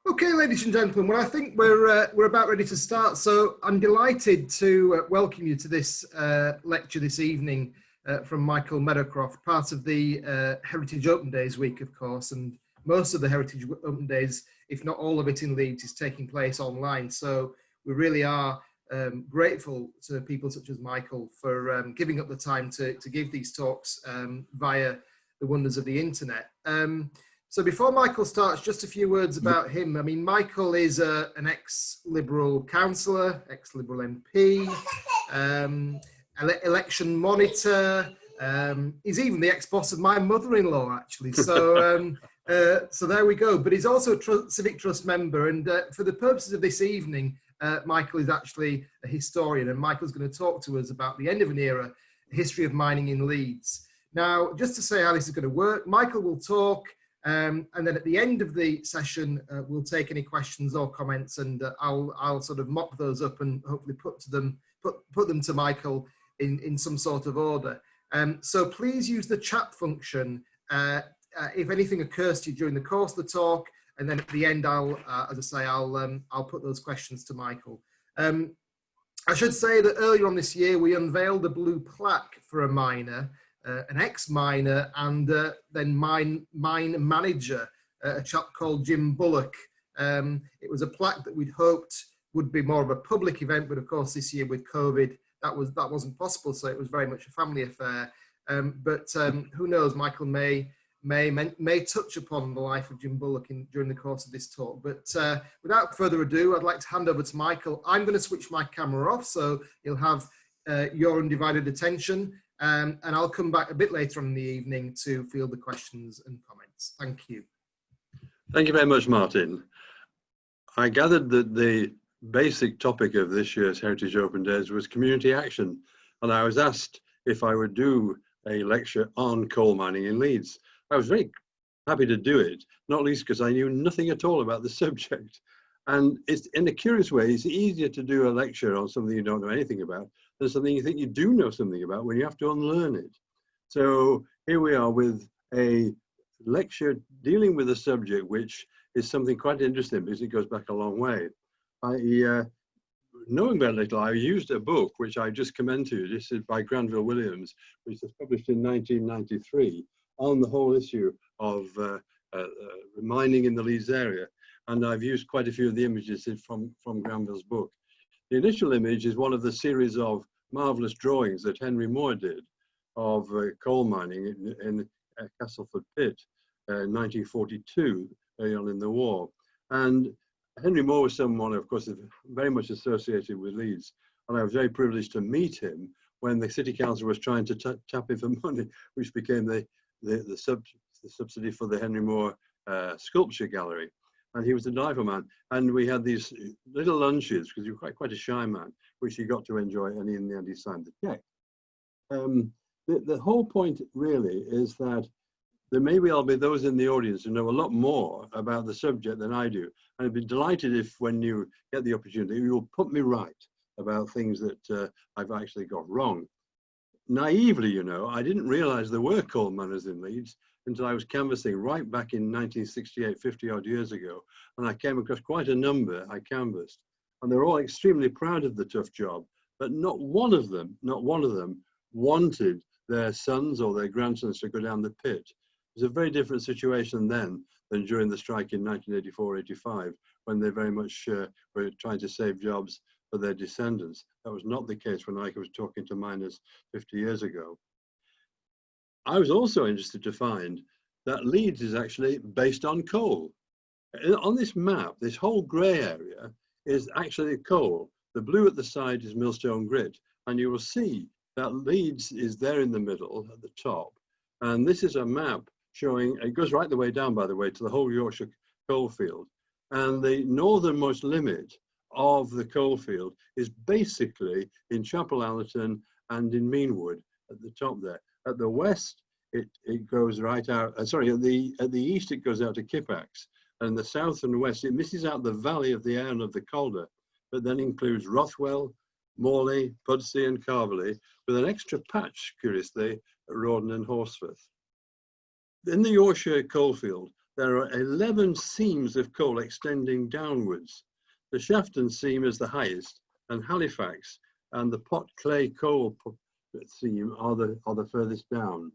Okay, ladies and gentlemen, well, I think we're about ready to start. So I'm delighted to welcome you to this lecture this evening from Michael Meadowcroft, part of the Heritage Open Days week, of course, and most of the Heritage Open Days, if not all of it in Leeds, is taking place online. So we really are grateful to people such as Michael for giving up the time to give these talks via the wonders of the internet. So before Michael starts, just a few words about him. I mean, Michael is an ex-Liberal councillor, ex-Liberal MP, election monitor. He's even the ex-boss of my mother-in-law, actually. So, so there we go. But he's also a Civic Trust member. And for the purposes of this evening, Michael is actually a historian. And Michael's going to talk to us about the end of an era, the history of mining in Leeds. Now, just to say how this is going to work, Michael will talk. And then at the end of the session, we'll take any questions or comments, and I'll sort of mop those up and hopefully put them to Michael in some sort of order. So please use the chat function if anything occurs to you during the course of the talk, and then at the end, as I say, I'll put those questions to Michael. I should say that earlier on this year, we unveiled a blue plaque for a miner. An ex-miner and then mine manager, a chap called Jim Bullock. It was a plaque that we'd hoped would be more of a public event, but of course this year with COVID, that wasn't possible, so it was very much a family affair. But who knows, Michael may touch upon the life of Jim Bullock during the course of this talk. But without further ado, I'd like to hand over to Michael. I'm going to switch my camera off, so you'll have your undivided attention. And I'll come back a bit later on in the evening to field the questions and comments. Thank you. Thank you very much, Martin. I gathered that the basic topic of this year's Heritage Open Days was community action, and I was asked if I would do a lecture on coal mining in Leeds. I was very happy to do it, not least because I knew nothing at all about the subject. And it's, in a curious way, it's easier to do a lecture on something you don't know anything about than something you think you do know something about when you have to unlearn it. So here we are with a lecture dealing with a subject which is something quite interesting because it goes back a long way. Knowing very little, I used a book which I just commend to you. This is by Granville Williams, which was published in 1993 on the whole issue of mining in the Leeds area. And I've used quite a few of the images from Granville's book. The initial image is one of the series of marvellous drawings that Henry Moore did of coal mining in Castleford Pit in 1942, early on in the war. And Henry Moore was someone, of course, very much associated with Leeds. And I was very privileged to meet him when the City Council was trying to tap him for money, which became the subsidy for the Henry Moore sculpture gallery. And he was a delightful man. And we had these little lunches, because he was quite a shy man, which he got to enjoy, and in the end he signed the check. The whole point really is that there may well be those in the audience who know a lot more about the subject than I do. And I'd be delighted if, when you get the opportunity, you will put me right about things that I've actually got wrong. Naively, you know, I didn't realize there were coal miners in Leeds until I was canvassing right back in 1968, 50 odd years ago. And I came across quite a number I canvassed. And they're all extremely proud of the tough job, but not one of them wanted their sons or their grandsons to go down the pit. It was a very different situation then than during the strike in 1984-85, when they very much were trying to save jobs for their descendants. That was not the case when I was talking to miners 50 years ago. I was also interested to find that Leeds is actually based on coal. On this map, this whole grey area is actually coal. The blue at the side is millstone grit, and you will see that Leeds is there in the middle at the top. And this is a map showing, it goes right the way down, by the way, to the whole Yorkshire coalfield. And the northernmost limit of the coalfield is basically in Chapel Allerton and in Meanwood at the top there. At the west, it goes right out, at the east it goes out to Kippax, and the south and west, it misses out the valley of the Erne of the Calder, but then includes Rothwell, Morley, Pudsey and Carverley, with an extra patch, curiously, at Rawdon and Horsforth. In the Yorkshire coalfield, there are 11 seams of coal extending downwards. The Shafton seam is the highest, and Halifax and the pot clay coal seam are the furthest down.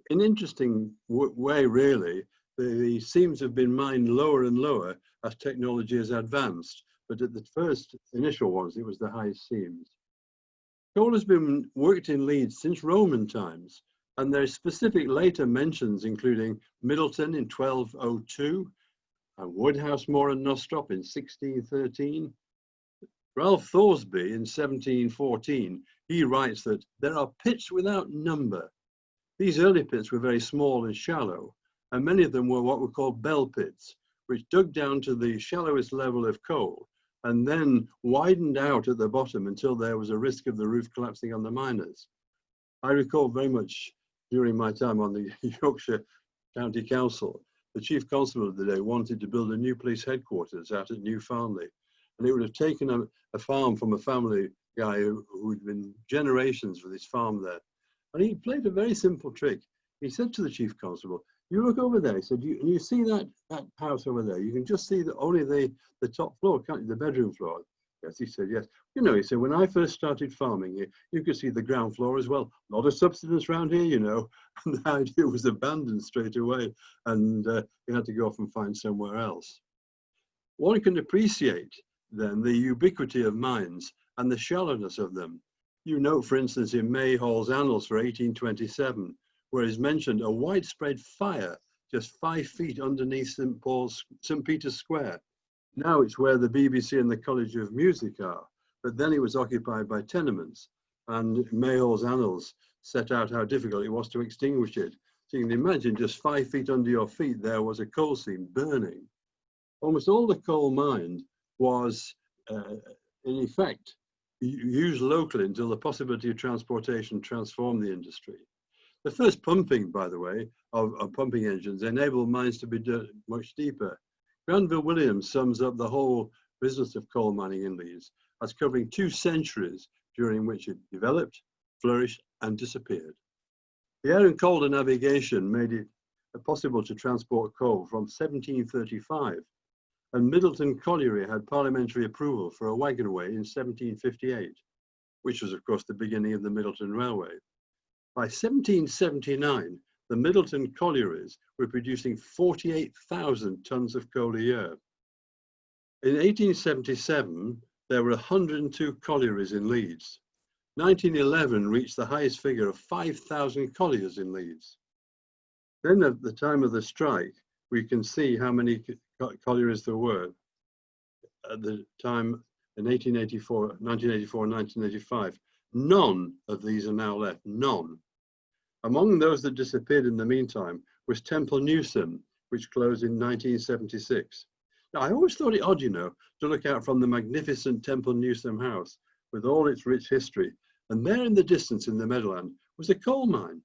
In an interesting way, really, the seams have been mined lower and lower as technology has advanced, but at the first initial ones, it was the highest seams. Coal has been worked in Leeds since Roman times, and there are specific later mentions, including Middleton in 1202, and Woodhouse Moor and Nostrop in 1613. Ralph Thoresby in 1714, he writes that there are pits without number. These early pits were very small and shallow, and many of them were what were called bell pits, which dug down to the shallowest level of coal and then widened out at the bottom until there was a risk of the roof collapsing on the miners. I recall very much during my time on the Yorkshire County Council, the Chief Constable of the day wanted to build a new police headquarters out at New Farnley. And it would have taken a farm from a family guy who'd been generations with his farm there. And he played a very simple trick. He said to the Chief Constable, "You look over there." He said, "You see that house over there? You can just see only the top floor, can't you? The bedroom floor." Yes, he said, "Yes." You know, he said, "When I first started farming here, you could see the ground floor as well. Not a subsidence around here, you know." And the idea was abandoned straight away, and he had to go off and find somewhere else. One can appreciate then the ubiquity of mines and the shallowness of them. You note, for instance, in Mayhall's Annals for 1827, where is mentioned a widespread fire just 5 feet underneath St. Peter's Square. Now it's where the BBC and the College of Music are, but then it was occupied by tenements, and Mayhall's Annals set out how difficult it was to extinguish it. So you can imagine just 5 feet under your feet there was a coal seam burning. Almost all the coal mined was, in effect, used locally until the possibility of transportation transformed the industry. The first pumping, by the way, of pumping engines enabled mines to be much deeper. Granville Williams sums up the whole business of coal mining in Leeds as covering 2 centuries during which it developed, flourished, and disappeared. The air and coal navigation made it possible to transport coal from 1735, and Middleton Colliery had parliamentary approval for a wagonway in 1758, which was, of course, the beginning of the Middleton Railway. By 1779, the Middleton collieries were producing 48,000 tons of coal a year. In 1877, there were 102 collieries in Leeds. 1911 reached the highest figure of 5,000 colliers in Leeds. Then at the time of the strike, we can see how many collieries there were. At the time in 1984, 1985, none of these are now left, none. Among those that disappeared in the meantime was Temple Newsome, which closed in 1976. Now, I always thought it odd, you know, to look out from the magnificent Temple Newsome house with all its rich history, and there in the distance in the Meadowland was a coal mine.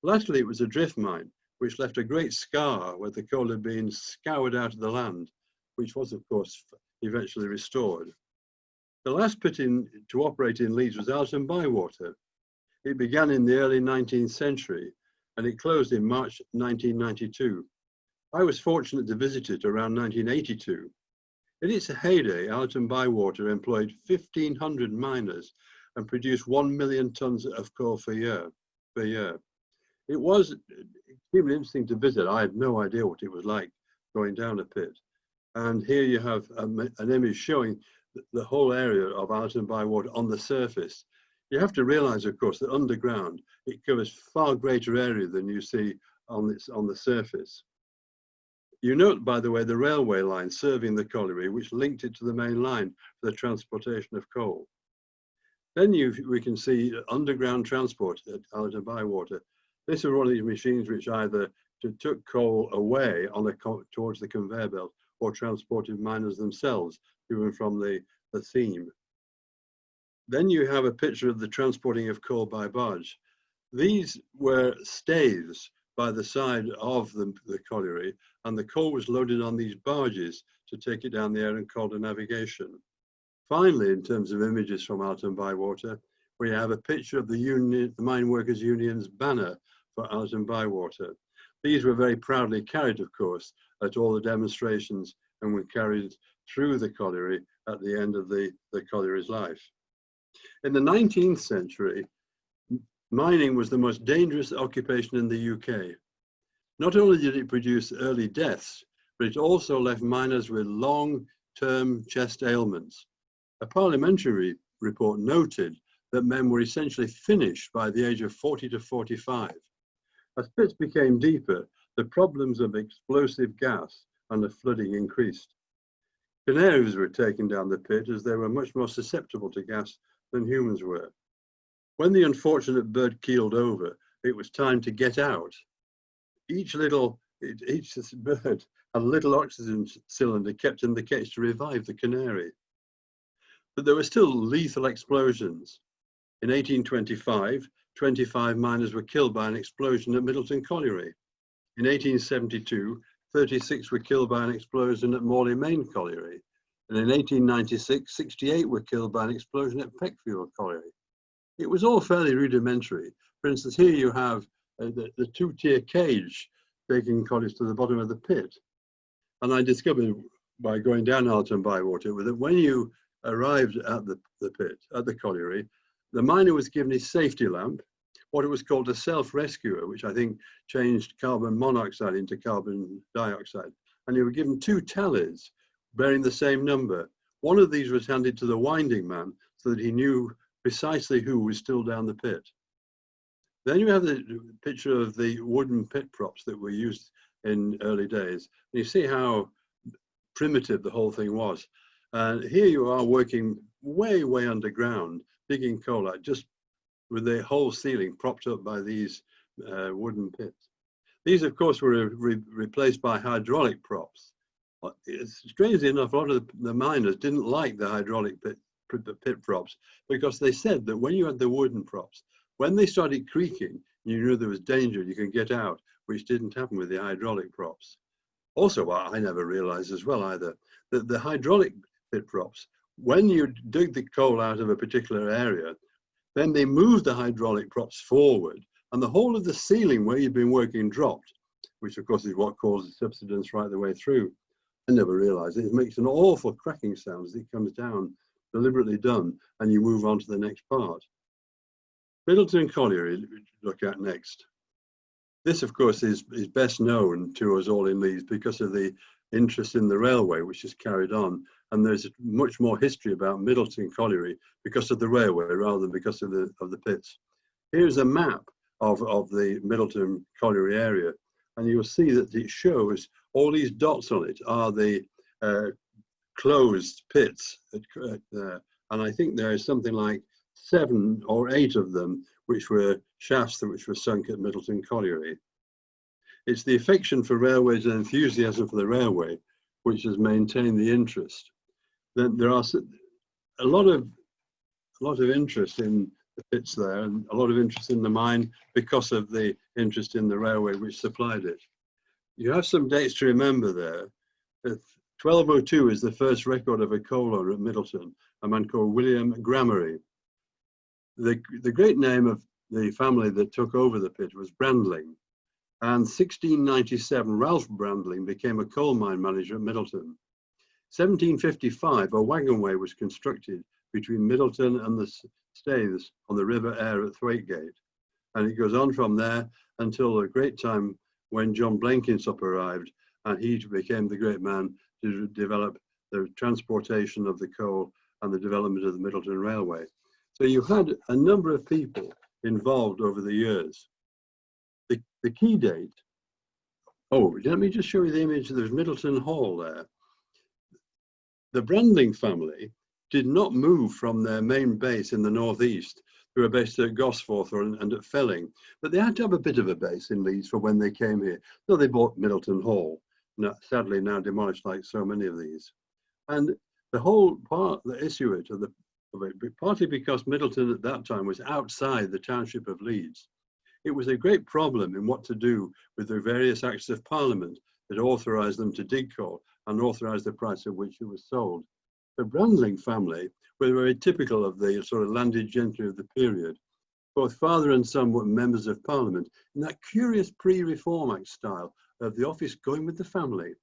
Latterly, it was a drift mine, which left a great scar where the coal had been scoured out of the land, which was, of course, eventually restored. The last pit to operate in Leeds was Allerton Bywater. It began in the early 19th century, and it closed in March 1992. I was fortunate to visit it around 1982. In its heyday, Allerton Bywater employed 1,500 miners and produced 1 million tons of coal per year. It was extremely interesting to visit. I had no idea what it was like going down a pit. And here you have an image showing the whole area of Allerton Bywater on the surface. You have to realize, of course, that underground, it covers far greater area than you see on the surface. You note, by the way, the railway line serving the colliery, which linked it to the main line for the transportation of coal. Then we can see underground transport at Allerton Bywater. This is one of these machines which either took coal away towards the conveyor belt or transported miners themselves to and from the seam. Then you have a picture of the transporting of coal by barge. These were staves by the side of the colliery, and the coal was loaded on these barges to take it down the air and coal navigation. Finally, in terms of images from Allerton Bywater, we have a picture of the Mine Workers Union's banner for Allerton Bywater. These were very proudly carried, of course, at all the demonstrations and were carried through the colliery at the end of the colliery's life. In the 19th century, mining was the most dangerous occupation in the UK. Not only did it produce early deaths, but it also left miners with long-term chest ailments. A parliamentary report noted that men were essentially finished by the age of 40 to 45. As pits became deeper, the problems of explosive gas and the flooding increased. Canaries were taken down the pit as they were much more susceptible to gas than humans were. When the unfortunate bird keeled over, it was time to get out. Each bird had a little oxygen cylinder kept in the cage to revive the canary. But there were still lethal explosions. In 1825, 25 miners were killed by an explosion at Middleton Colliery. In 1872, 36 were killed by an explosion at Morley Main Colliery. And in 1896, 68 were killed by an explosion at Peckfield Colliery. It was all fairly rudimentary. For instance, here you have the two-tier cage taking colliers to the bottom of the pit. And I discovered by going down Allerton Bywater that when you arrived at the pit, at the colliery, the miner was given his safety lamp, what it was called a self-rescuer, which I think changed carbon monoxide into carbon dioxide. And you were given two tallies bearing the same number. One of these was handed to the winding man so that he knew precisely who was still down the pit. Then you have the picture of the wooden pit props that were used in early days. And you see how primitive the whole thing was. And here you are working way, way underground, digging coal out, just with the whole ceiling propped up by these wooden pits. These, of course, were replaced by hydraulic props. Strangely enough, a lot of the miners didn't like the hydraulic pit props because they said that when you had the wooden props, when they started creaking, you knew there was danger, you could get out, which didn't happen with the hydraulic props. Also, what I never realized as well either, that the hydraulic pit props, when you dig the coal out of a particular area, then they move the hydraulic props forward and the whole of the ceiling where you've been working dropped, which of course is what causes subsidence right the way through. I never realized it. It makes an awful cracking sound as it comes down, deliberately done, and you move on to the next part. Middleton Colliery, look at next. This, of course, is best known to us all in Leeds because of the interest in the railway, which is carried on. And there's much more history about Middleton Colliery because of the railway rather than because of the pits. Here's a map of the Middleton Colliery area. And you'll see that it shows all these dots on it are the closed pits. And I think there is something like 7 or 8 of them which were shafts which were sunk at Middleton Colliery. It's the affection for railways and enthusiasm for the railway which has maintained the interest. Then there are a lot of interest in the pits there and a lot of interest in the mine because of the interest in the railway which supplied it. You have some dates to remember there. 1202 is the first record of a coal owner at Middleton, a man called William Gramery. The great name of the family that took over the pit was Brandling. And 1697, Ralph Brandling became a coal mine manager at Middleton. 1755, a wagonway was constructed between Middleton and the Staithes on the River Aire at Thwaitgate. And it goes on from there until a great time when John Blenkinsop arrived, and he became the great man to develop the transportation of the coal and the development of the Middleton Railway. So you had a number of people involved over the years. The key date, oh, let me just show you the image. There's Middleton Hall there. The Brandling family did not move from their main base in the northeast. They were based at Gosforth and at Felling, but they had to have a bit of a base in Leeds for when they came here. So they bought Middleton Hall, sadly now demolished like so many of these. And the whole part, the issue of it, partly because Middleton at that time was outside the township of Leeds, it was a great problem in what to do with the various acts of parliament that authorised them to dig coal and authorised the price at which it was sold. The Brandling family were very typical of the sort of landed gentry of the period. Both father and son were members of Parliament in that curious pre-Reform Act style of the office going with the family.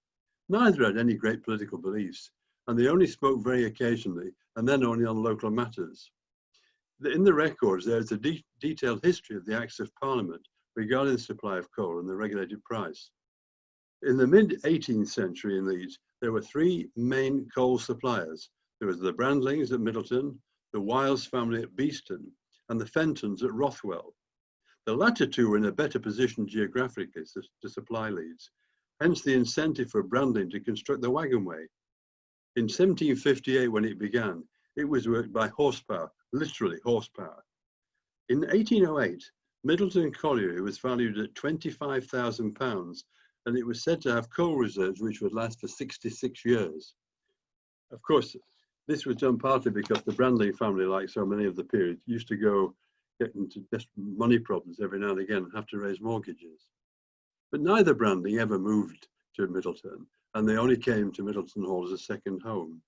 Neither had any great political beliefs, and they only spoke very occasionally, and then only on local matters. In the records, there is a detailed history of the Acts of Parliament regarding the supply of coal and the regulated price. In the mid-18th century in Leeds, there were three main coal suppliers. There was the Brandlings at Middleton, the Wiles family at Beeston, and the Fentons at Rothwell. The latter two were in a better position geographically to supply Leeds, hence the incentive for Brandling to construct the wagonway. In 1758, when it began, it was worked by horsepower, literally horsepower. In 1808, Middleton Colliery was valued at £25,000, and it was said to have coal reserves which would last for 66 years. Of course, this was done partly because the Brandling family, like so many of the period, used to get into money problems every now and again and have to raise mortgages. But neither Brandling ever moved to Middleton, and they only came to Middleton Hall as a second home.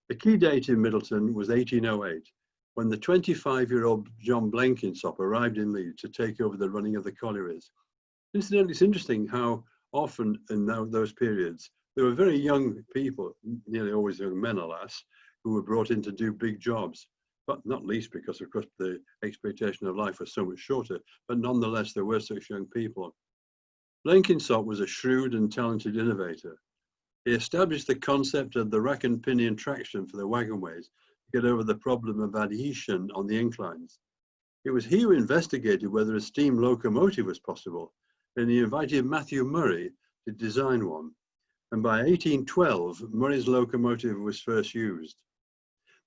The key date in Middleton was 1808, when the 25-year-old John Blenkinsop arrived in Leeds to take over the running of the collieries. Incidentally, it's interesting how often in those periods, there were very young people, nearly always young men, alas, who were brought in to do big jobs, but not least because, of course, the expectation of life was so much shorter, but nonetheless, there were such young people. Blenkinsop was a shrewd and talented innovator. He established the concept of the rack and pinion traction for the wagonways to get over the problem of adhesion on the inclines. It was he who investigated whether a steam locomotive was possible, and he invited Matthew Murray to design one. And by 1812, Murray's locomotive was first used.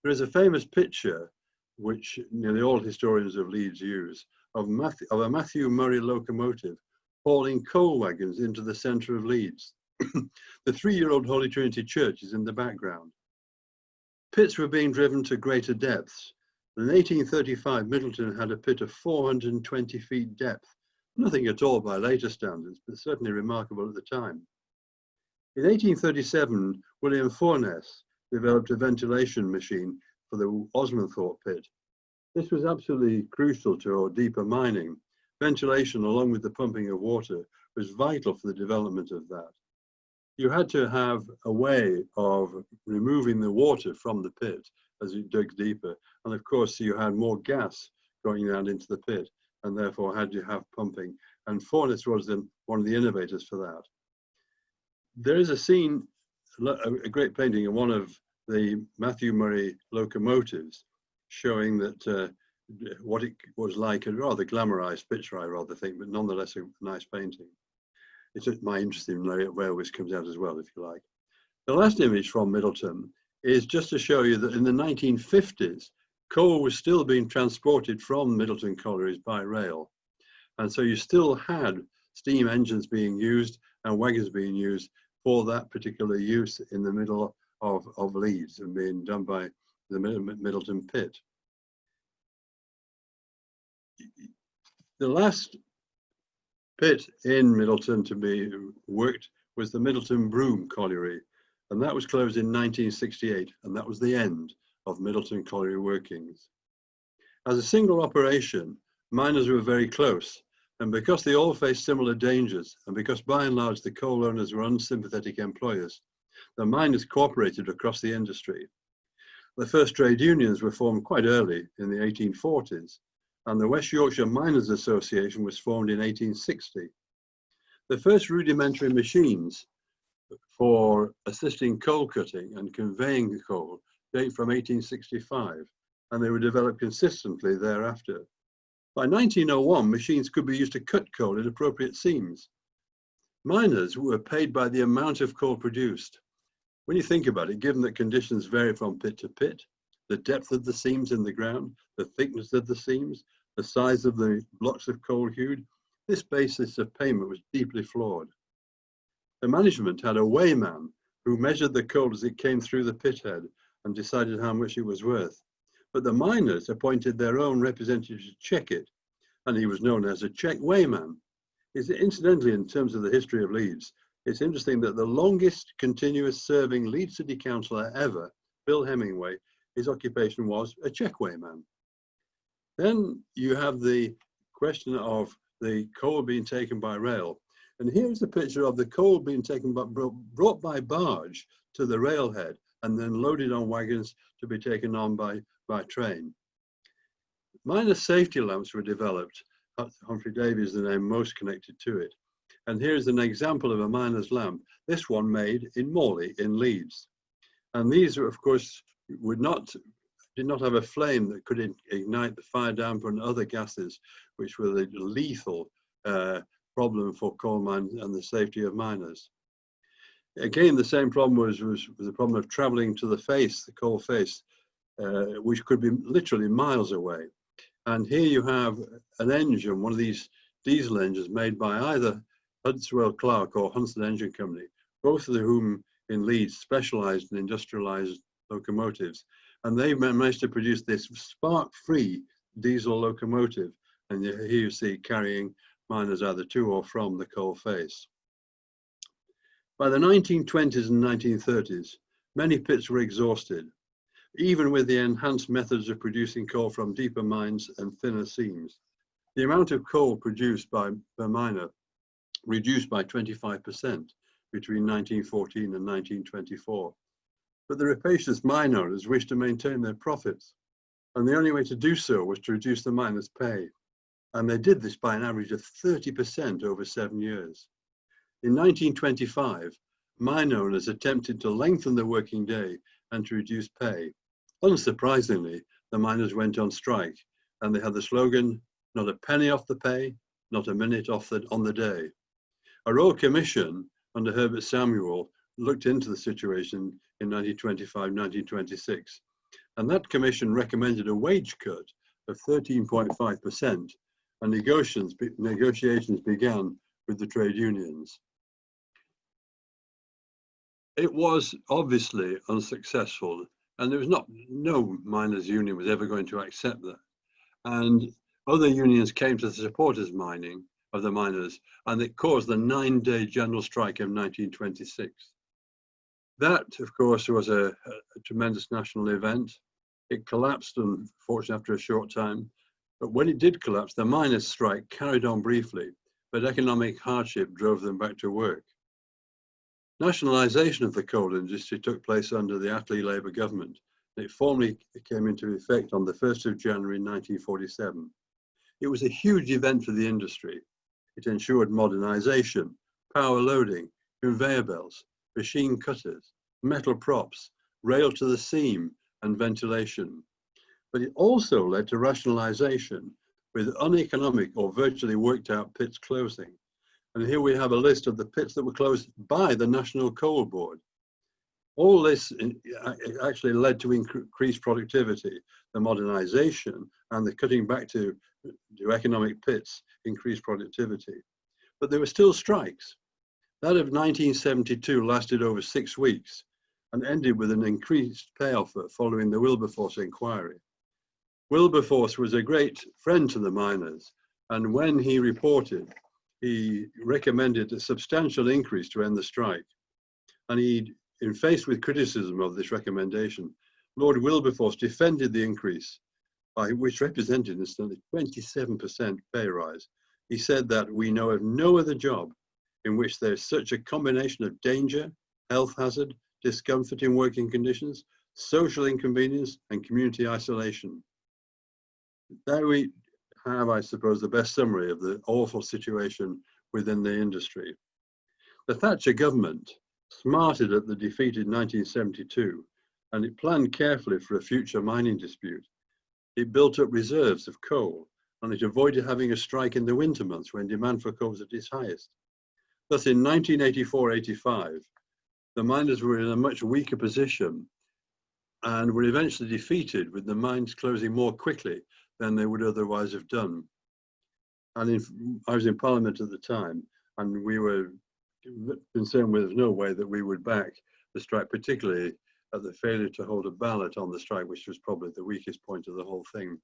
There is a famous picture, which nearly all historians of Leeds use, of a Matthew Murray locomotive hauling coal wagons into the centre of Leeds. The 3-year-old Holy Trinity Church is in the background. Pits were being driven to greater depths. In 1835, Middleton had a pit of 420 feet depth, nothing at all by later standards, but certainly remarkable at the time. In 1837, William Forness developed a ventilation machine for the Osmonthorpe pit. This was absolutely crucial to deeper mining. Ventilation, along with the pumping of water, was vital for the development of that. You had to have a way of removing the water from the pit as it dug deeper. And of course, you had more gas going down into the pit, and therefore had to have pumping. And Forness was one of the innovators for that. There is a scene, a great painting of one of the Matthew Murray locomotives, showing that what it was like, a rather glamorized picture, I rather think, but nonetheless a nice painting. It's my interest in railways comes out as well, if you like. The last image from Middleton is just to show you that in the 1950s, coal was still being transported from Middleton collieries by rail. And so you still had steam engines being used and wagons being used for that particular use in the middle of Leeds and being done by the Middleton pit. The last pit in Middleton to be worked was the Middleton Broom Colliery, and that was closed in 1968, and that was the end of Middleton Colliery workings. As a single operation, miners were very close, and because they all faced similar dangers, and because by and large the coal owners were unsympathetic employers, the miners cooperated across the industry. The first trade unions were formed quite early in the 1840s, and the West Yorkshire Miners Association was formed in 1860. The first rudimentary machines for assisting coal cutting and conveying coal date from 1865, and they were developed consistently thereafter. By 1901, machines could be used to cut coal in appropriate seams. Miners were paid by the amount of coal produced. When you think about it, given that conditions vary from pit to pit, the depth of the seams in the ground, the thickness of the seams, the size of the blocks of coal hewed, this basis of payment was deeply flawed. The management had a weighman who measured the coal as it came through the pit head and decided how much it was worth. But the miners appointed their own representative to check it, and he was known as a check weighman. Incidentally, in terms of the history of Leeds, it's interesting that the longest continuous serving Leeds City Councillor ever, Bill Hemingway, his occupation was a check weighman. Then you have the question of the coal being taken by rail. And here's a picture of the coal being taken, brought by barge to the railhead and then loaded on wagons to be taken on by train. Miner safety lamps were developed. Humphrey Davy is the name most connected to it. And here's an example of a miner's lamp. This one made in Morley in Leeds. And these, of course, did not have a flame that could ignite the fire damper and other gases, which were the lethal problem for coal mines and the safety of miners. Again, the same problem was the problem of traveling to the face, the coal face, which could be literally miles away. And here you have an engine, one of these diesel engines made by either Hudswell Clark or Huntston Engine Company, both of whom in Leeds specialized in industrialized locomotives. And they managed to produce this spark-free diesel locomotive. And here you see carrying miners either to or from the coal face. By the 1920s and 1930s, many pits were exhausted, even with the enhanced methods of producing coal from deeper mines and thinner seams. The amount of coal produced per miner reduced by 25% between 1914 and 1924. But the rapacious mine owners wished to maintain their profits, and the only way to do so was to reduce the miners' pay. And they did this by an average of 30% over 7 years. In 1925, mine owners attempted to lengthen the working day and to reduce pay. Unsurprisingly, the miners went on strike, and they had the slogan, "Not a penny off the pay, not a minute off on the day." A Royal Commission under Herbert Samuel looked into the situation in 1925-1926, and that commission recommended a wage cut of 13.5%, and negotiations began with the trade unions. It was obviously unsuccessful, and there was no miners' union was ever going to accept that. And other unions came to the support of the miners, and it caused the 9-day general strike of 1926. That, of course, was a tremendous national event. It collapsed, unfortunately, after a short time. But when it did collapse, the miners' strike carried on briefly, but economic hardship drove them back to work. Nationalisation of the coal industry took place under the Attlee Labour government. It formally came into effect on the 1st of January 1947. It was a huge event for the industry. It ensured modernisation, power loading, conveyor belts, machine cutters, metal props, rail to the seam, and ventilation. But it also led to rationalisation, with uneconomic or virtually worked out pits closing. And here we have a list of the pits that were closed by the National Coal Board. All this actually led to increased productivity. The modernisation and the cutting back to economic pits increased productivity. But there were still strikes. That of 1972 lasted over 6 weeks and ended with an increased pay offer following the Wilberforce inquiry. Wilberforce was a great friend to the miners, and when he reported, he recommended a substantial increase to end the strike. And in faced with criticism of this recommendation, Lord Wilberforce defended the increase, which represented instantly 27% pay rise. He said that we know of no other job in which there is such a combination of danger, health hazard, discomfort in working conditions, social inconvenience, and community isolation. There we have, I suppose, the best summary of the awful situation within the industry. The Thatcher government smarted at the defeated 1972, and it planned carefully for a future mining dispute. It built up reserves of coal, and it avoided having a strike in the winter months when demand for coal was at its highest. Thus, in 1984-85, the miners were in a much weaker position and were eventually defeated, with the mines closing more quickly than they would otherwise have done. And I was in Parliament at the time, and we were concerned with no way that we would back the strike, particularly at the failure to hold a ballot on the strike, which was probably the weakest point of the whole thing.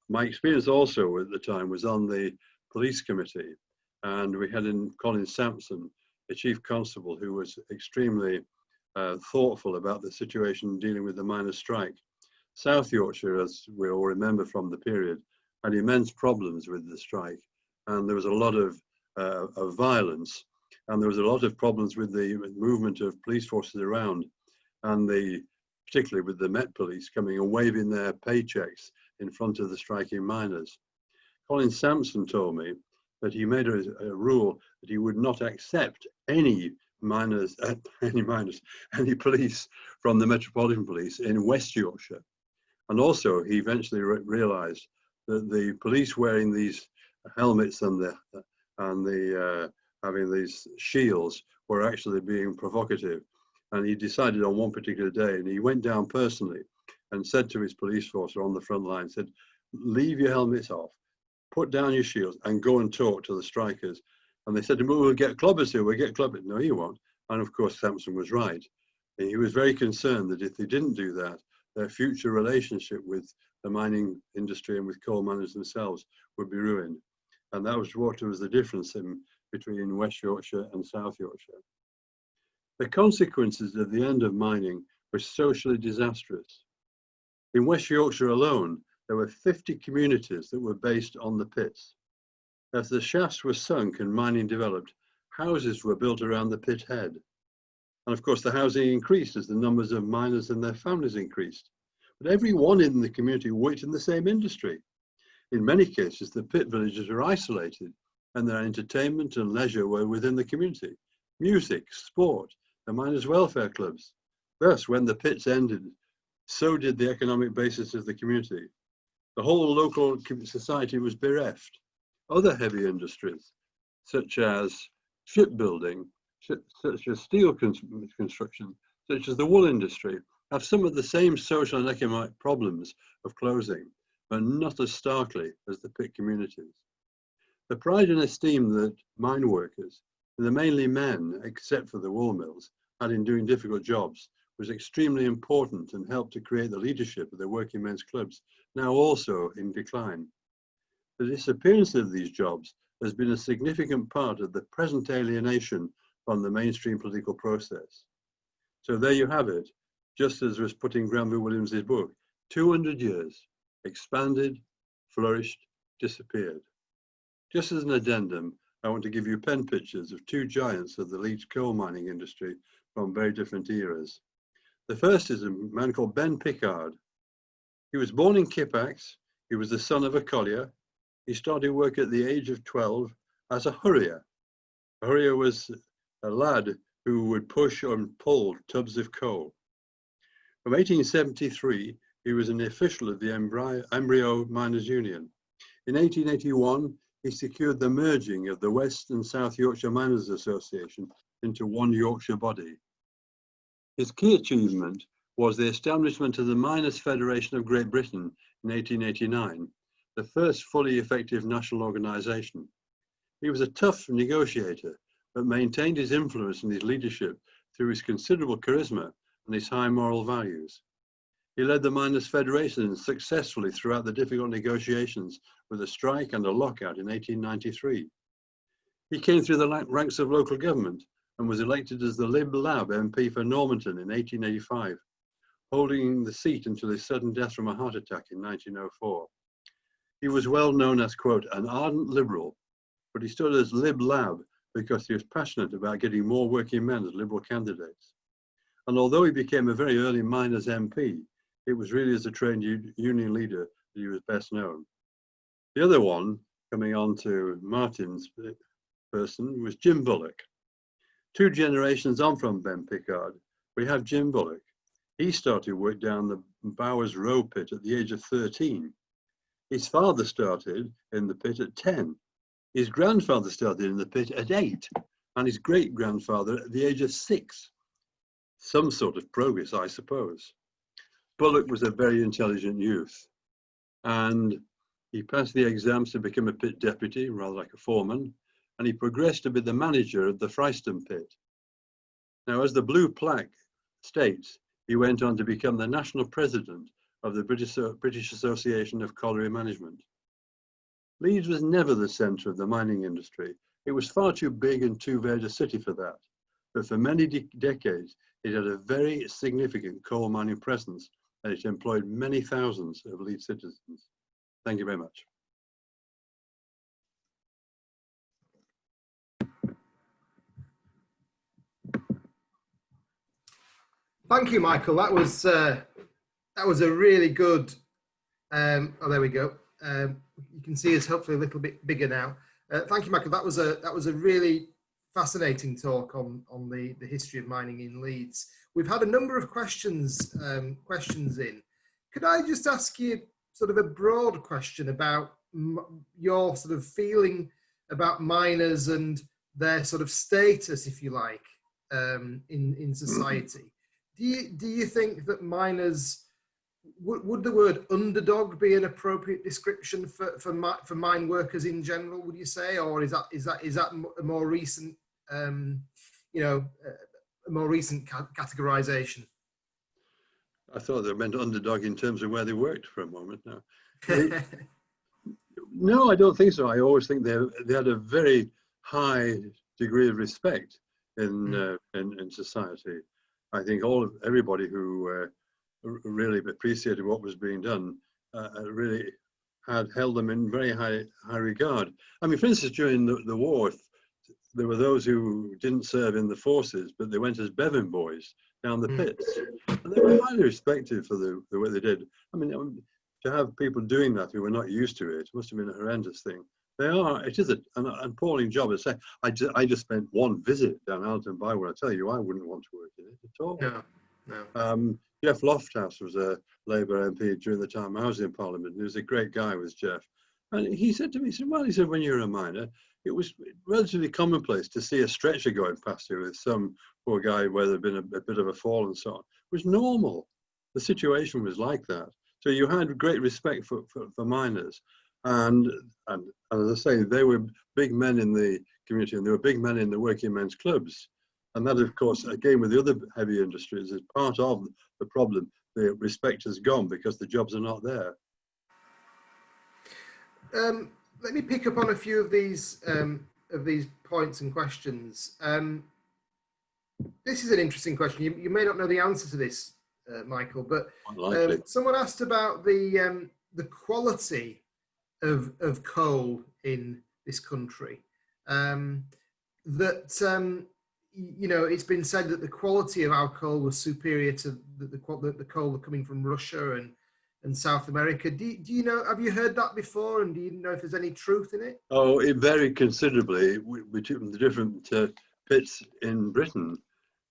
My experience also at the time was on the police committee, and we had in Colin Sampson, a chief constable, who was extremely thoughtful about the situation dealing with the miners' strike. South Yorkshire, as we all remember from the period, had immense problems with the strike, and there was a lot of violence, and there was a lot of problems with the movement of police forces around, and particularly with the Met Police coming and waving their paychecks in front of the striking miners. Colin Sampson told me that he made a rule that he would not accept any police from the Metropolitan Police in West Yorkshire. And also he eventually realized that the police wearing these helmets and having these shields were actually being provocative. And he decided on one particular day, and he went down personally and said to his police force on the front line, said, leave your helmets off, put down your shields and go and talk to the strikers. And they said to him, well, we'll get clubbers here, we'll get clubbers. No, you won't. And of course, Sampson was right. And he was very concerned that if they didn't do that, their future relationship with the mining industry and with coal miners themselves would be ruined. And that was what was the difference between West Yorkshire and South Yorkshire. The consequences of the end of mining were socially disastrous. In West Yorkshire alone, there were 50 communities that were based on the pits. As the shafts were sunk and mining developed, houses were built around the pit head. And of course, the housing increased as the numbers of miners and their families increased. But everyone in the community worked in the same industry. In many cases, the pit villages were isolated and their entertainment and leisure were within the community. Music, sport, the miners' welfare clubs. Thus, when the pits ended, so did the economic basis of the community. The whole local society was bereft. Other heavy industries, such as shipbuilding, such as steel construction, such as the wool industry, have some of the same social and economic problems of closing, but not as starkly as the pit communities. The pride and esteem that mine workers, and the mainly men, except for the wool mills, had in doing difficult jobs was extremely important and helped to create the leadership of the working men's clubs, now also in decline. The disappearance of these jobs has been a significant part of the present alienation from the mainstream political process. So there you have it, just as was put in Granville Williams's book, 200 years, expanded, flourished, disappeared. Just as an addendum, I want to give you pen pictures of two giants of the Leeds coal mining industry from very different eras. The first is a man called Ben Picard. He was born in Kippax. He was the son of a collier. He started work at the age of 12 as a hurrier. A hurrier was a lad who would push and pull tubs of coal. From 1873, he was an official of the Embryo Miners' Union. In 1881, he secured the merging of the West and South Yorkshire Miners' Association into one Yorkshire body. His key achievement was the establishment of the Miners' Federation of Great Britain in 1889, the first fully effective national organisation. He was a tough negotiator, but maintained his influence and his leadership through his considerable charisma and his high moral values. He led the Miners' Federation successfully throughout the difficult negotiations with a strike and a lockout in 1893. He came through the ranks of local government and was elected as the Lib Lab MP for Normanton in 1885, holding the seat until his sudden death from a heart attack in 1904. He was well known as, quote, an ardent liberal, but he stood as Lib Lab because he was passionate about getting more working men as Liberal candidates. And although he became a very early miners' MP, it was really as a trade union leader that he was best known. The other one, coming on to Martin's person, was Jim Bullock. 2 generations on from Ben Picard, we have Jim Bullock. He started work down the Bowers Row pit at the age of 13. His father started in the pit at 10. His grandfather started in the pit at 8, and his great-grandfather at the age of 6. Some sort of progress, I suppose. Bullock was a very intelligent youth, and he passed the exams to become a pit deputy, rather like a foreman, and he progressed to be the manager of the Fryston pit. Now, as the blue plaque states, he went on to become the national president of the British Association of Colliery Management. Leeds was never the centre of the mining industry. It was far too big and too varied a city for that. But for many decades, it had a very significant coal mining presence and it employed many thousands of Leeds citizens. Thank you very much. Thank you, Michael. That was a really good. Oh, there we go. You can see us hopefully a little bit bigger now. Thank you, Michael. That was a really fascinating talk on the history of mining in Leeds. We've had a number of questions in. Could I just ask you sort of a broad question about your sort of feeling about miners and their sort of status, if you like, in society? Do you think that miners, would the word underdog be an appropriate description for mine workers in general, would you say, or is that a more recent a more recent categorization? I thought they meant underdog in terms of where they worked for a moment. No, no, I don't think so. I always think they had a very high degree of respect in society. I think everybody who really appreciated what was being done really had held them in very high regard. I mean, for instance, during the war, there were those who didn't serve in the forces, but they went as Bevan boys down the pits, and they were highly respected for the way they did. I mean, to have people doing that who were not used to it must have been a horrendous thing. It is an appalling job. I just spent one visit down Allerton Bywater. I tell you, I wouldn't want to work in it at all. No. Jeff Lofthouse was a Labour MP during the time I was in Parliament. He was a great guy, was Jeff. And he said to me, he said, when you're a miner, it was relatively commonplace to see a stretcher going past you with some poor guy where there'd been a bit of a fall and so on. It was normal. The situation was like that. So you had great respect for miners. And as I say, they were big men in the community, and they were big men in the working men's clubs. And that, of course, again, with the other heavy industries, is part of the problem. The respect has gone because the jobs are not there. Let me pick up on a few of these points and questions. This is an interesting question. You may not know the answer to this, Michael, but someone asked about the quality of coal in this country. It's been said that the quality of our coal was superior to the coal coming from Russia and South America. Do you know? Have you heard that before? And do you know if there's any truth in it? Oh, it varied considerably between the different pits in Britain.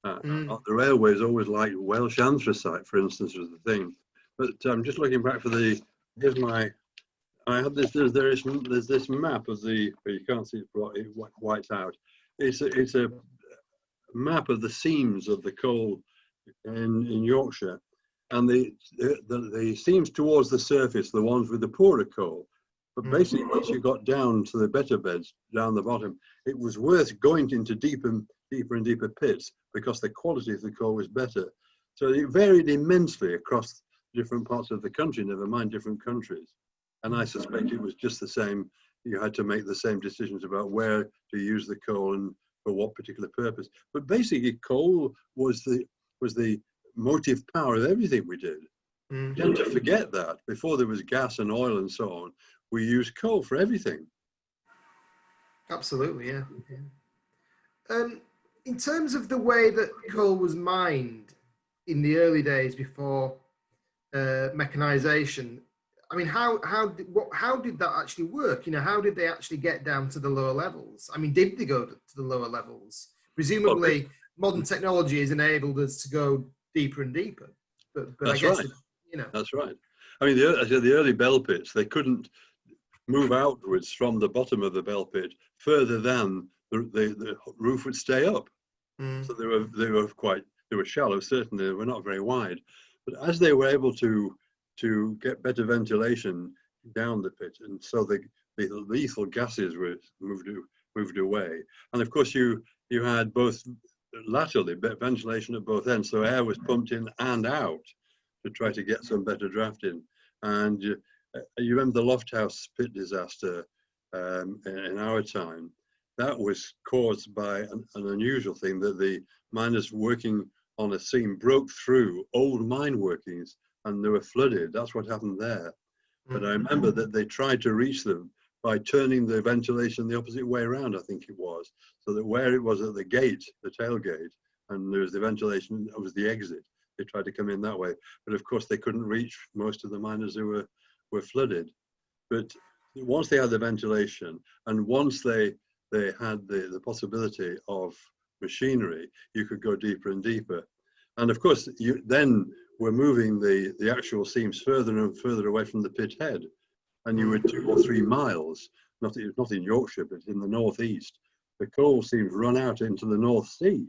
The railways always liked Welsh anthracite, for instance, was the thing. But I'm just looking back for I have this. There's this map of the. You can't see it white out. It's a map of the seams of the coal in Yorkshire, and the seams towards the surface, the ones with the poorer coal. But basically, once you got down to the better beds, down the bottom, it was worth going into deeper and deeper pits because the quality of the coal was better. So it varied immensely across different parts of the country, never mind different countries. And I suspect it was just the same. You had to make the same decisions about where to use the coal and for what particular purpose. But basically, coal was the motive power of everything we did. You tend to forget that. Before there was gas and oil and so on, we used coal for everything. Absolutely, yeah. In terms of the way that coal was mined in the early days before mechanization, I mean, how did that actually work? How did they actually get down to the lower levels? I mean, did they go to the lower levels? Presumably, modern technology has enabled us to go deeper and deeper. But that's I guess right. That's right. I mean, the early bell pits, they couldn't move outwards from the bottom of the bell pit further than the roof would stay up. So they were shallow. Certainly, they were not very wide. But as they were able to get better ventilation down the pit, and so the lethal gases were moved away. And of course, you had both laterally ventilation at both ends, so air was pumped in and out to try to get some better draft in. And you remember the Lofthouse pit disaster in our time? That was caused by an unusual thing, that the miners working on a seam broke through old mine workings and they were flooded. That's what happened there. But I remember that they tried to reach them by turning the ventilation the opposite way around, I think it was, so that where it was at the gate, the tailgate, and there was the ventilation, it was the exit. They tried to come in that way, but of course they couldn't reach most of the miners who were flooded. But once they had the ventilation, and once they had the possibility of machinery, you could go deeper and deeper. And of course, you then were moving the actual seams further and further away from the pit head, and you were 2 or 3 miles, not in Yorkshire, but in the northeast. The coal seams run out into the North Sea,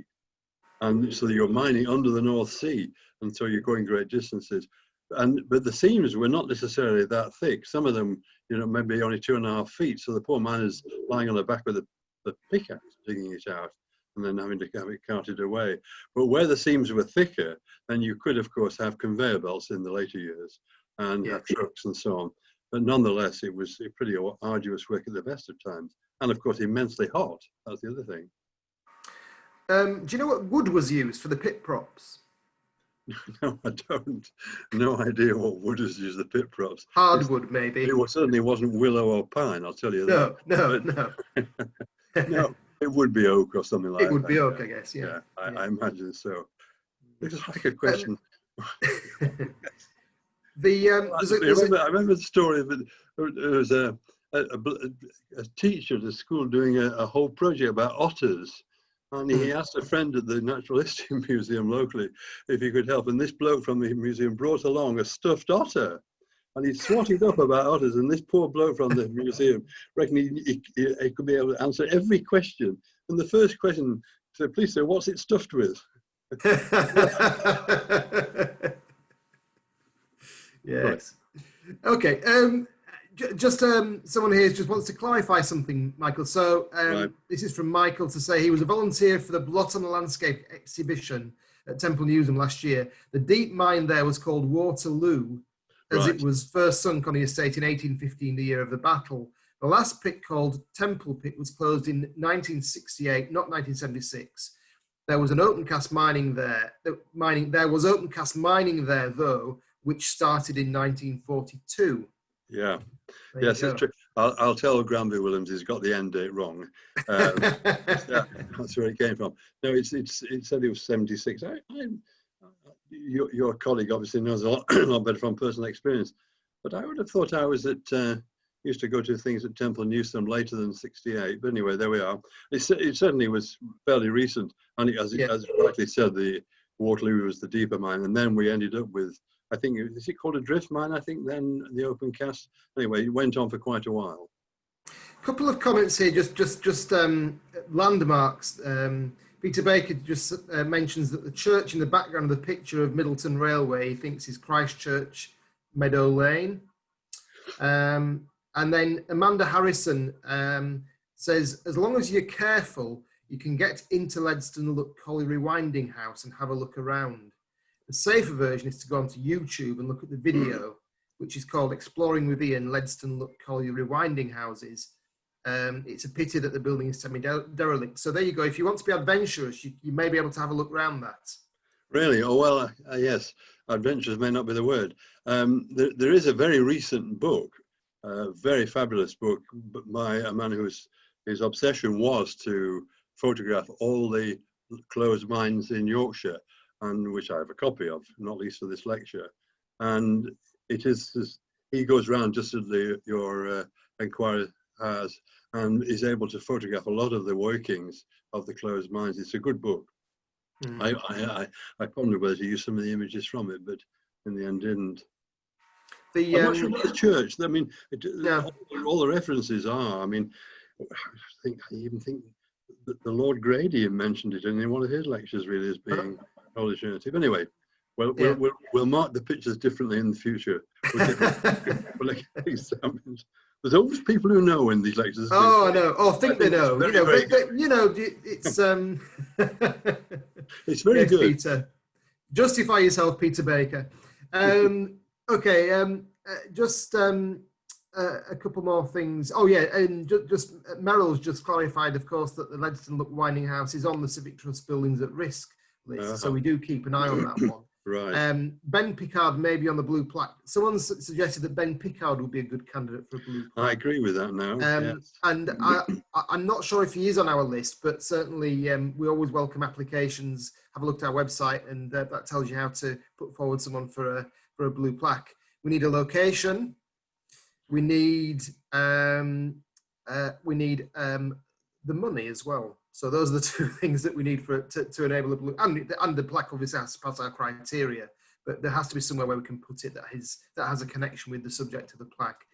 and so you're mining under the North Sea, and so you're going great distances. But the seams were not necessarily that thick. Some of them, maybe only 2.5 feet. So the poor miners lying on the back with the pickaxe, digging it out, and then having to have it carted away. But where the seams were thicker, then you could, of course, have conveyor belts in the later years and have trucks and so on. But nonetheless, it was a pretty arduous work at the best of times. And of course, immensely hot. That's the other thing. Do you know what wood was used for the pit props? No, I don't. No idea what wood was used, the pit props. Hardwood, maybe. It certainly wasn't willow or pine, I'll tell you that. No. No, it would be oak or something like that. It would be oak, I guess, yeah. I imagine so. It's like a question. I remember the story of it. There was a teacher at the school doing a whole project about otters. And he asked a friend at the Nationalisation Museum locally if he could help. And this bloke from the museum brought along a stuffed otter. And he swatted up about otters. And this poor bloke from the museum reckoned he could be able to answer every question. And the first question said, "Please, sir, what's it stuffed with?" Yes. Okay. Just someone here just wants to clarify something, Michael. So This is from Michael to say he was a volunteer for the Blot on the Landscape exhibition at Temple Newsam last year. The deep mine there was called Waterloo, as it was first sunk on the estate in 1815, the year of the battle. The last pit, called Temple Pit, was closed in 1968, not 1976. There was an open cast mining there. There was open cast mining there, though, which started in 1942. Yeah. Yes, it's true. I'll tell Granby Williams he's got the end date wrong. That's where it came from. No, it said it was 76. Your colleague obviously knows a lot better from personal experience, but I would have thought I was used to go to things at Temple Newsam later than 68. But anyway, there we are. It certainly was fairly recent, and as you rightly said, the Waterloo was the deeper mine, and then we ended up with, I think, is it called a drift mine? I think then the open cast. Anyway, it went on for quite a while. Couple of comments here, just landmarks. Peter Baker just mentions that the church in the background of the picture of Middleton Railway, he thinks, is Christchurch Meadow Lane. And then Amanda Harrison says, as long as you're careful, you can get into Ledston Look Colliery Winding House and have a look around. The safer version is to go onto YouTube and look at the video, which is called Exploring with Ian, Ledston Look Colliery Winding Houses. It's a pity that the building is semi-derelict. So there you go. If you want to be adventurous, you may be able to have a look around that. Really? Oh, well, yes. Adventurous may not be the word. There is a very recent book, a very fabulous book by a man whose obsession was to photograph all the closed mines in Yorkshire, and which I have a copy of, not least for this lecture. And it is, he goes around just as your inquiry has, and is able to photograph a lot of the workings of the closed mines. It's a good book. I pondered whether to use some of the images from it, but in the end didn't. I'm not sure about the church. I mean, all the references are. I mean, I even think that the Lord Grady mentioned it in one of his lectures, really, as being Holy Trinity. But anyway, we'll mark the pictures differently in the future. We'll examine. There's always people who know in these lectures. Oh, I know. Oh, I think they know. It's it's very good. Peter, justify yourself, Peter Baker. Okay. Just a couple more things. Oh yeah, and just Merrill's just clarified, of course, that the Ledston Look Winding House is on the Civic Trust Buildings at Risk list, so we do keep an eye on that one. Right. Ben Picard may be on the blue plaque. Someone suggested that Ben Picard would be a good candidate for a blue plaque. I agree with that now. Yes. And I'm not sure if he is on our list, but certainly we always welcome applications. Have a look at our website, and that tells you how to put forward someone for a blue plaque. We need a location. We need the money as well. So those are the two things that we need to enable the blue, and the plaque obviously has to pass our criteria, but there has to be somewhere where we can put it that has a connection with the subject of the plaque.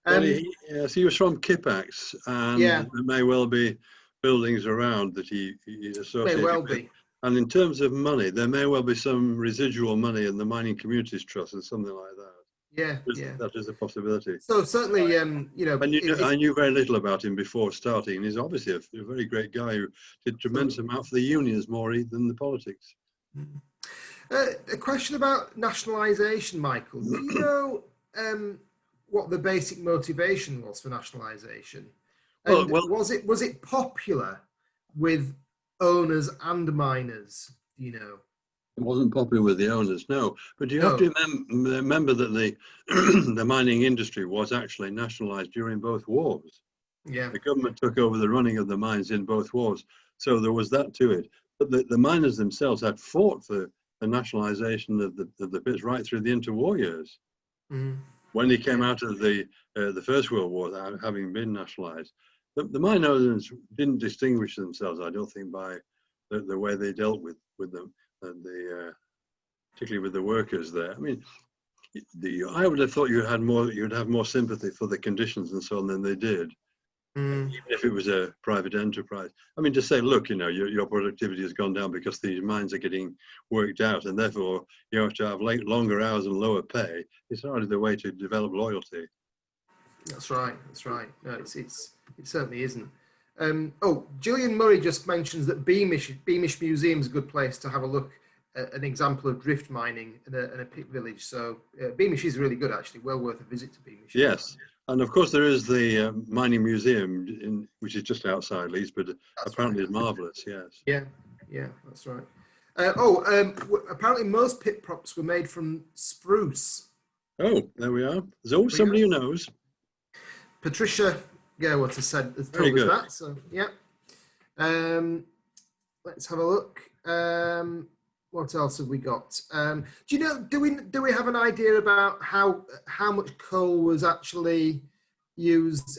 Well, yes, he was from Kippax, and there may well be buildings around that he associated may well with. be. And in terms of money, there may well be some residual money in the Mining Communities Trust or something like that. Yeah, That is a possibility. So certainly, I knew very little about him before starting. He's obviously a very great guy who did tremendous amount for the unions more than the politics. A question about nationalisation, Michael. Do you know what the basic motivation was for nationalisation? And was it popular with owners and miners? Do you know? It wasn't popular with the owners, no. But you have to remember that the the mining industry was actually nationalised during both wars. Yeah. The government took over the running of the mines in both wars, so there was that to it. But the miners themselves had fought for the nationalisation of the pits right through the interwar years. Mm. When they came out of the First World War, having been nationalised, the mine owners didn't distinguish themselves, I don't think, by the way they dealt with them. And particularly with the workers there. I mean, I would have thought you'd have more sympathy for the conditions and so on than they did, even if it was a private enterprise. I mean, to say, look, your productivity has gone down because these mines are getting worked out, and therefore you have to have longer hours and lower pay. It's hardly the way to develop loyalty. That's right. No, it certainly isn't. Gillian Murray just mentions that Beamish Museum is a good place to have a look at an example of drift mining in a pit village. So Beamish is really good, actually. Well worth a visit to Beamish. Yes, and of course there is the mining museum, which is just outside Leeds, but apparently it's marvellous. Yes. Yeah, that's right. Apparently most pit props were made from spruce. Oh, there we are. There's always somebody who knows. Patricia Bywater has told us that. So yeah. Let's have a look. What else have we got? Do we have an idea about how much coal was actually used,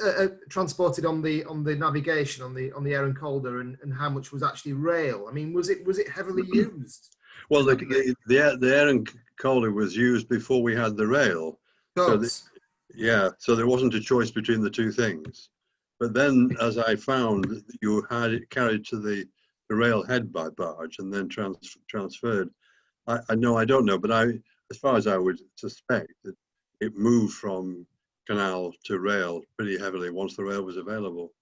transported on the navigation on the Erin Calder, and how much was actually rail? I mean, was it heavily used? Well, the Erin Calder was used before we had the rail. So there wasn't a choice between the two things. But then, as I found, you had it carried to the railhead by barge and then transferred. I don't know, but as far as I would suspect, that it moved from canal to rail pretty heavily once the rail was available.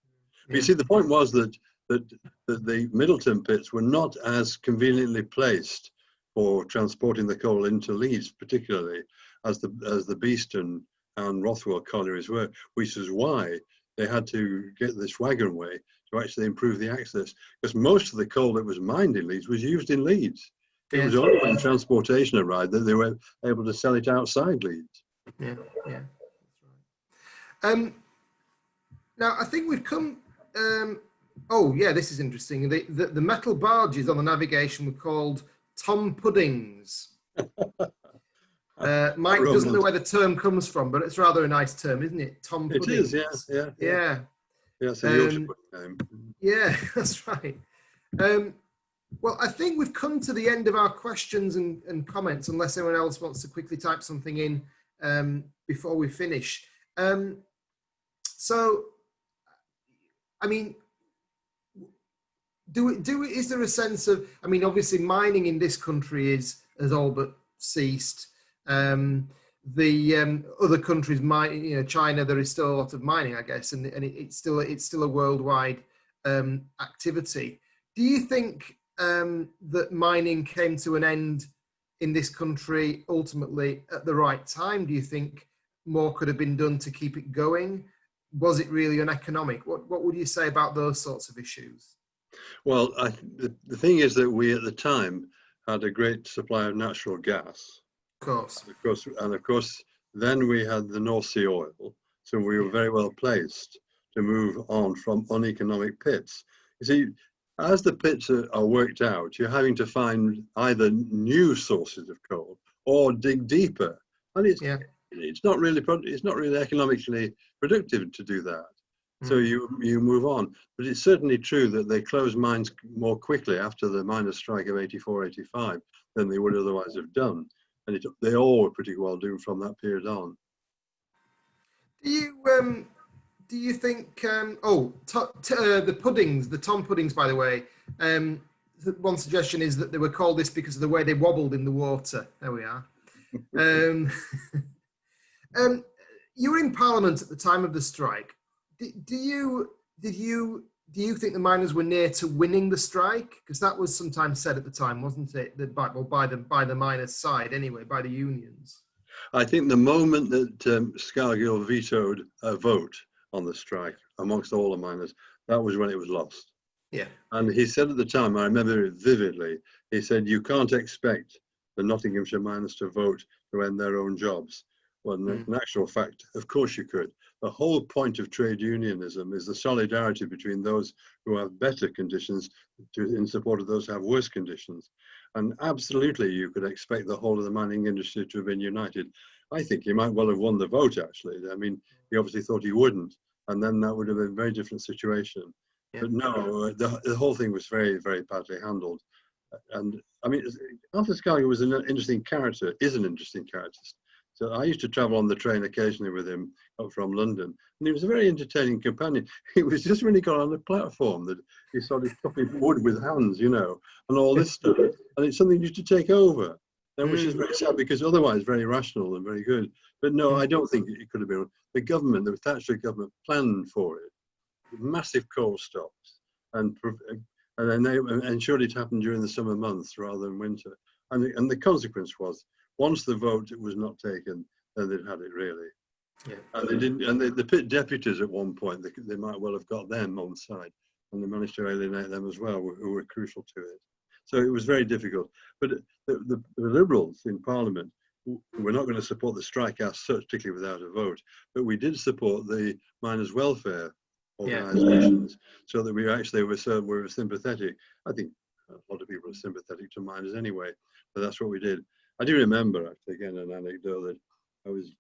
But you see, the point was that the Middleton pits were not as conveniently placed for transporting the coal into Leeds, particularly as the Beeston and Rothwell collieries were, which is why they had to get this wagonway to actually improve the access, because most of the coal that was mined in Leeds was used in Leeds. It was only when transportation arrived that they were able to sell it outside Leeds. Yeah, that's right. Now I think we've come. This is interesting. The metal barges on the navigation were called Tom Puddings. Mike doesn't know where the term comes from, but it's rather a nice term, isn't it? Tom Puddings. It is, yeah. Yeah. Yeah, it's a Yorkshire name. Yeah, that's right. Well, I think we've come to the end of our questions and comments, unless anyone else wants to quickly type something in before we finish. So, I mean, is there a sense of, I mean, obviously mining in this country has all but ceased. The other countries, China, there is still a lot of mining, I guess, and it's still a worldwide activity. Do you think that mining came to an end in this country ultimately at the right time? Do you think more could have been done to keep it going? Was it really uneconomic? What would you say about those sorts of issues? Well, the thing is that we at the time had a great supply of natural gas. Of course. Of course, then we had the North Sea oil, so we were very well placed to move on from uneconomic pits. You see, as the pits are worked out, you're having to find either new sources of coal or dig deeper, and it's not really economically productive to do that. So you move on. But it's certainly true that they closed mines more quickly after the miners' strike of 84, 85 than they would otherwise have done. And they all were pretty well doomed from that period on. Do you think? The puddings, the Tom puddings, by the way. One suggestion is that they were called this because of the way they wobbled in the water. There we are. You were in Parliament at the time of the strike. Do you think the miners were near to winning the strike? Because that was sometimes said at the time, wasn't it? By the miners' side, anyway, by the unions. I think the moment that Scargill vetoed a vote on the strike amongst all the miners, that was when it was lost. Yeah. And he said at the time, I remember it vividly, he said, you can't expect the Nottinghamshire miners to vote to end their own jobs. Well, in actual fact, of course you could. The whole point of trade unionism is the solidarity between those who have better conditions in support of those who have worse conditions. And absolutely, you could expect the whole of the mining industry to have been united. I think he might well have won the vote, actually. I mean, he obviously thought he wouldn't. And then that would have been a very different situation. Yeah. But no, the whole thing was very, very badly handled. And I mean, Arthur Scargill was an interesting character, is an interesting character. So I used to travel on the train occasionally with him up from London, and he was a very entertaining companion. It was just when he got on the platform that he started chopping wood with hands, you know, and all this stuff. And it's something you used to take over, which is very sad because otherwise very rational and very good. But no, I don't think it could have been. The government, the Thatcher government, planned for it, massive coal stocks, and then they ensured it happened during the summer months rather than winter. And the consequence was, once the vote was not taken, then they'd had it really. Yeah. And they didn't. And the pit deputies at one point, they might well have got them on side, and they managed to alienate them as well, who were crucial to it. So it was very difficult. But the Liberals in Parliament were not going to support the strike as such, particularly without a vote. But we did support the miners' welfare organisations, so that we actually were sympathetic. I think a lot of people are sympathetic to miners anyway, but that's what we did. I do remember, actually, again, an anecdote that I was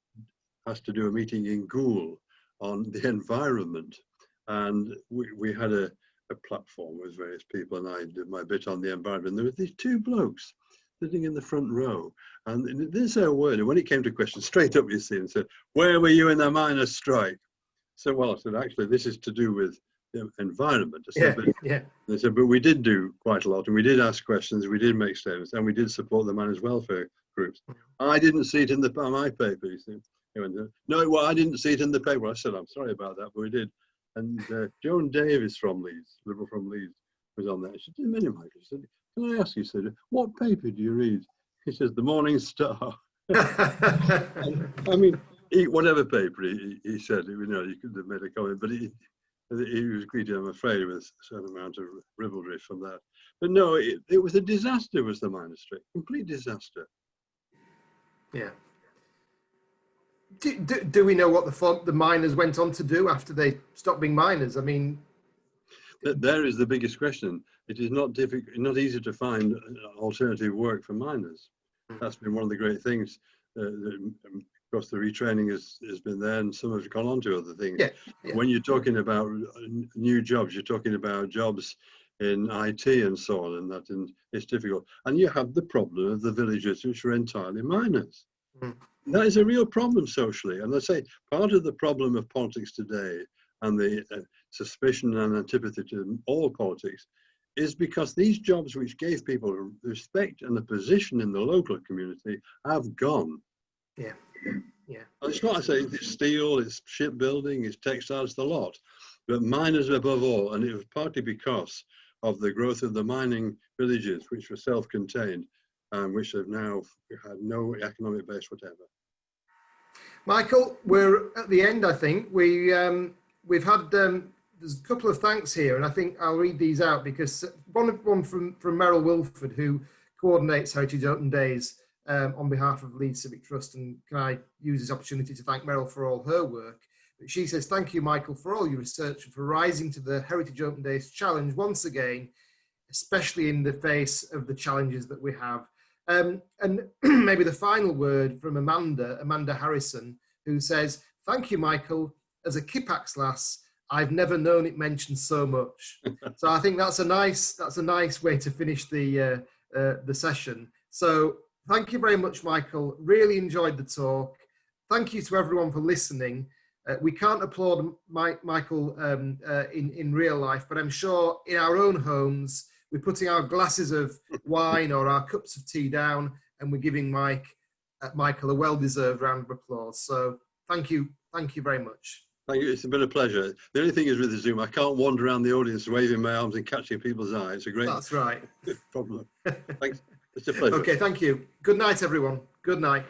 asked to do a meeting in Goole on the environment, and we had a platform with various people, and I did my bit on the environment. There were these two blokes sitting in the front row, and they didn't say a word. And when it came to questions, straight up, you see, and said, "Where were you in the miners' strike?" So, well, I said, actually, this is to do with the environment. I said, They said, but we did do quite a lot, and we did ask questions, we did make statements, and we did support the miners' welfare groups. I didn't see it in my paper, you see. He went, no, well, I didn't see it in the paper. I said, I'm sorry about that, but we did. And Joan Davis from Leeds, Liberal from Leeds, was on there. She said, Michael, she said, can I ask you, he said, what paper do you read? He says, the Morning Star. And, I mean, whatever paper he said, you know, you could have made a comment, but he was greeted, I'm afraid, with a certain amount of ribaldry from that. But no, it was a disaster, was the miners' strike, complete disaster. Yeah. Do we know what the miners went on to do after they stopped being miners? I mean, there is the biggest question. It is not not easy to find alternative work for miners. That's been one of the great things. Of course, the retraining has been there, and some have gone on to other things. When you're talking about new jobs, you're talking about jobs in IT and so on, and it's difficult. And you have the problem of the villages which are entirely miners. That is a real problem socially. And I say part of the problem of politics today and the suspicion and antipathy to all politics is because these jobs which gave people respect and a position in the local community have gone. Yeah. And it's not, I say, it's steel, it's shipbuilding, it's textiles, the lot, but miners above all. And it was partly because of the growth of the mining villages, which were self-contained and which have now had no economic base whatever. Michael, we're at the end, I think. We've had, there's a couple of thanks here, and I think I'll read these out because one from Merrill Wilford, who coordinates Heritage Open Days on behalf of Leeds Civic Trust. And can I use this opportunity to thank Meryl for all her work? But she says, thank you, Michael, for all your research and for rising to the Heritage Open Days challenge once again, especially in the face of the challenges that we have. And maybe the final word from Amanda Harrison, who says, thank you, Michael. As a Kippax lass, I've never known it mentioned so much. So I think that's a nice way to finish the session. So thank you very much, Michael. Really enjoyed the talk. Thank you to everyone for listening. We can't applaud Michael in real life, but I'm sure in our own homes, we're putting our glasses of wine or our cups of tea down, and we're giving Michael a well-deserved round of applause. So thank you very much. Thank you. It's been a pleasure. The only thing is with the Zoom, I can't wander around the audience waving my arms and catching people's eyes. It's a great That's right. problem. Thanks. It's a pleasure. Okay, thank you. Good night, everyone. Good night.